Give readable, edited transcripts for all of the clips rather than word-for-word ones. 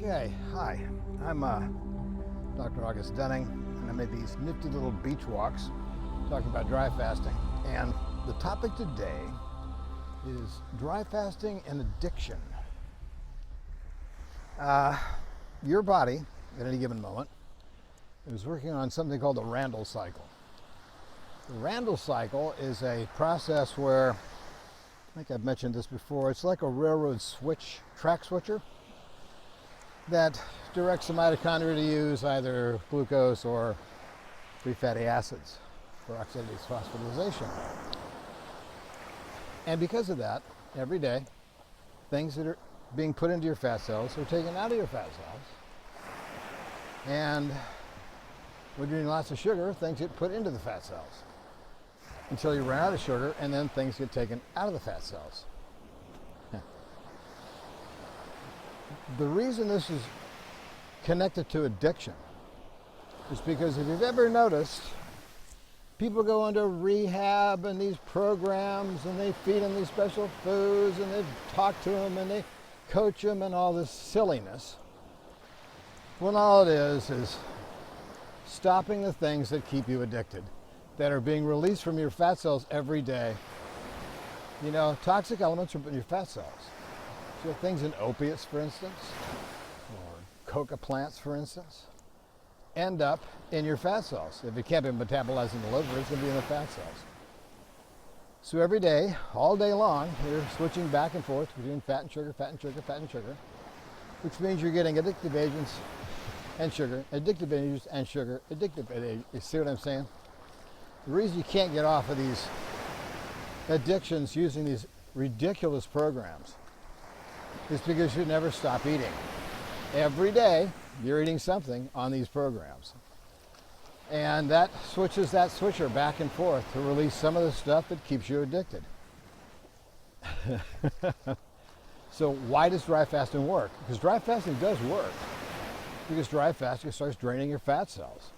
Okay, hi, I'm Dr. August Dunning, and I made these nifty little beach walks talking about dry fasting. And the topic today is dry fasting and addiction. Your body, at any given moment, is working on something called the Randle cycle. The Randle cycle is a process where, I think I've mentioned this before, it's like a railroad track switcher that directs the mitochondria to use either glucose or free fatty acids for oxidase phosphorylation. And because of that, every day, things that are being put into your fat cells are taken out of your fat cells. And when you're eating lots of sugar, things get put into the fat cells until you run out of sugar, and then things get taken out of the fat cells. The reason this is connected to addiction is because if you've ever noticed, people go into rehab and these programs and they feed them these special foods and they talk to them and they coach them and all this silliness, when all it is stopping the things that keep you addicted, that are being released from your fat cells every day. You know, toxic elements are in your fat cells. So things in opiates, for instance, or coca plants, for instance, end up in your fat cells. If it can't be metabolized in the liver, it's going to be in the fat cells. So every day, all day long, you're switching back and forth between fat and sugar, fat and sugar, fat and sugar, which means you're getting addictive agents and sugar, addictive agents and sugar, addictive agents. You see what I'm saying? The reason you can't get off of these addictions using these ridiculous programs is because you never stop eating. Every day, you're eating something on these programs. And that switches that switcher back and forth to release some of the stuff that keeps you addicted. So why does dry fasting work? Because dry fasting does work. Because dry fasting starts draining your fat cells.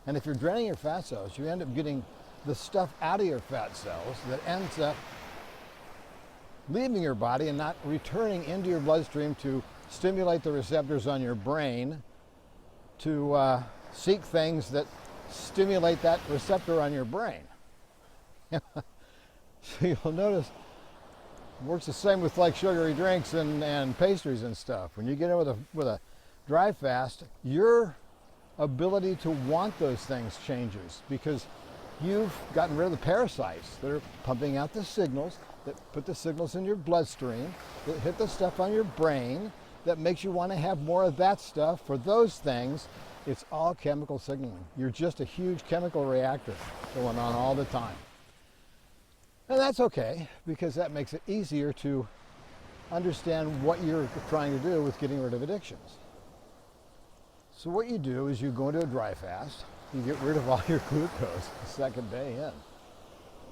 And if you're draining your fat cells, you end up getting the stuff out of your fat cells that ends up leaving your body and not returning into your bloodstream to stimulate the receptors on your brain to seek things that stimulate that receptor on your brain. So you'll notice it works the same with like sugary drinks and pastries and stuff. When you get in with a dry fast, your ability to want those things changes because you've gotten rid of the parasites that are pumping out the signals, that put the signals in your bloodstream, that hit the stuff on your brain, that makes you want to have more of that stuff. For those things, it's all chemical signaling. You're just a huge chemical reactor going on all the time. And that's okay, because that makes it easier to understand what you're trying to do with getting rid of addictions. So what you do is you go into a dry fast, you get rid of all your glucose the second day in.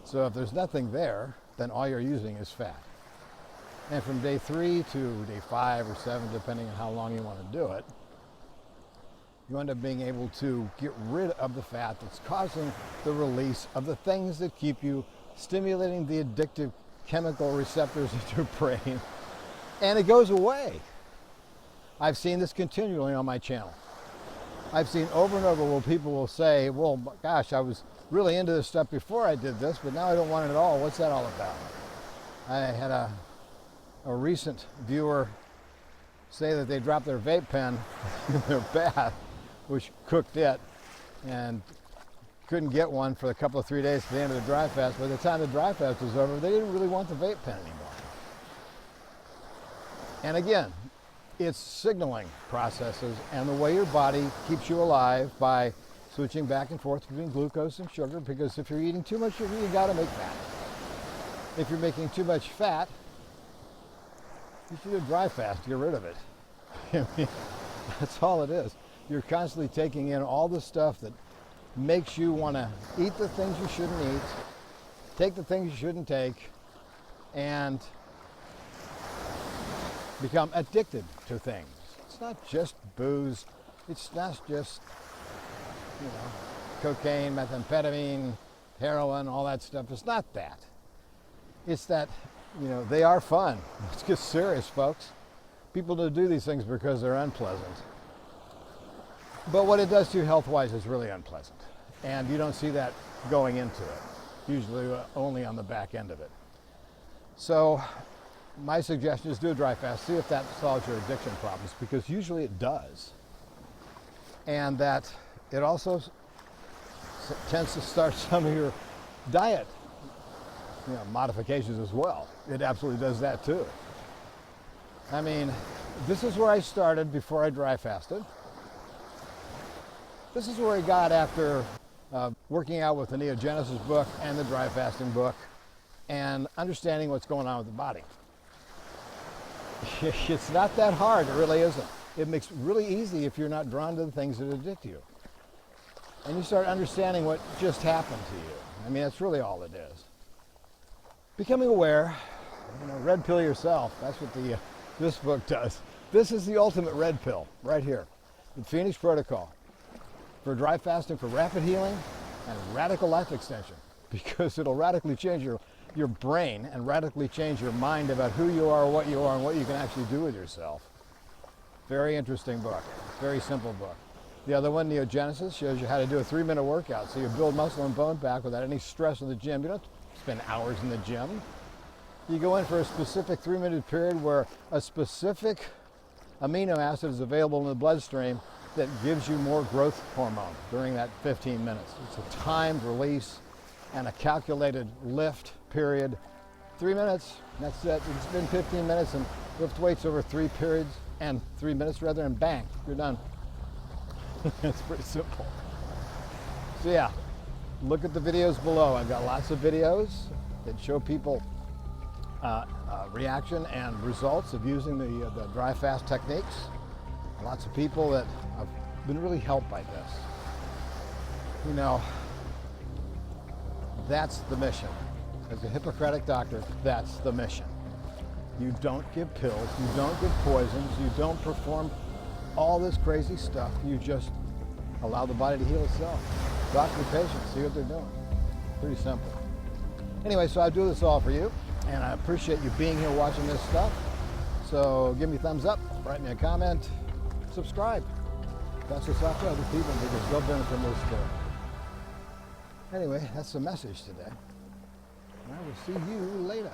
So if there's nothing there, then all you're using is fat. And from day 3 to day 5 or 7, depending on how long you want to do it, you end up being able to get rid of the fat that's causing the release of the things that keep you stimulating the addictive chemical receptors in your brain, and it goes away. I've seen this continually on my channel. I've seen over and over where people will say, well, gosh, I was really into this stuff before I did this, but now I don't want it at all. What's that all about? I had a recent viewer say that they dropped their vape pen in their bath, which cooked it, and couldn't get one for a couple of 3 days to the end of the dry fast. By the time the dry fast was over, they didn't really want the vape pen anymore. And again, it's signaling processes and the way your body keeps you alive by switching back and forth between glucose and sugar, because if you're eating too much sugar, you got to make fat. If you're making too much fat, you should do a dry fast to get rid of it. I mean, that's all it is. You're constantly taking in all the stuff that makes you want to eat the things you shouldn't eat, take the things you shouldn't take, and become addicted to things. It's not just booze. It's not just, cocaine, methamphetamine, heroin, all that stuff. It's not that. It's that, they are fun. Let's get serious, folks. People don't do these things because they're unpleasant. But what it does to you health-wise is really unpleasant. And you don't see that going into it, usually only on the back end of it. So my suggestion is do a dry fast, see if that solves your addiction problems, because usually it does. And that it also tends to start some of your diet modifications as well. It absolutely does that too. I mean, this is where I started before I dry fasted. This is where I got after working out with the Neogenesis book and the dry fasting book and understanding what's going on with the body. It's not that hard, it really isn't. It makes it really easy if you're not drawn to the things that addict you. And you start understanding what just happened to you. I mean, that's really all it is. Becoming aware, red pill yourself, that's what this book does. This is the ultimate red pill, right here. The Phoenix Protocol for dry fasting, for rapid healing, and radical life extension. Because it'll radically change your brain and radically change your mind about who you are, what you are, and what you can actually do with yourself. Very interesting book. Very simple book. The other one, Neogenesis, shows you how to do a 3-minute workout so you build muscle and bone back without any stress in the gym. You don't spend hours in the gym. You go in for a specific 3-minute period where a specific amino acid is available in the bloodstream that gives you more growth hormone during that 15 minutes. It's a timed release and a calculated lift period. 3 minutes, that's it. It's been 15 minutes and lift weights over 3 periods and 3 minutes rather, and bang, you're done. It's pretty simple. So yeah, look at the videos below. I've got lots of videos that show people reaction and results of using the dry fast techniques. Lots of people that have been really helped by this. That's the mission. As a Hippocratic doctor, that's the mission. You don't give pills, you don't give poisons, you don't perform all this crazy stuff. You just allow the body to heal itself. Talk to the patient, see what they're doing. Pretty simple. Anyway, so I do this all for you, and I appreciate you being here watching this stuff. So give me a thumbs up, write me a comment, subscribe. Pass this off to other people because they'll benefit from this too. Anyway, that's the message today. I will see you later.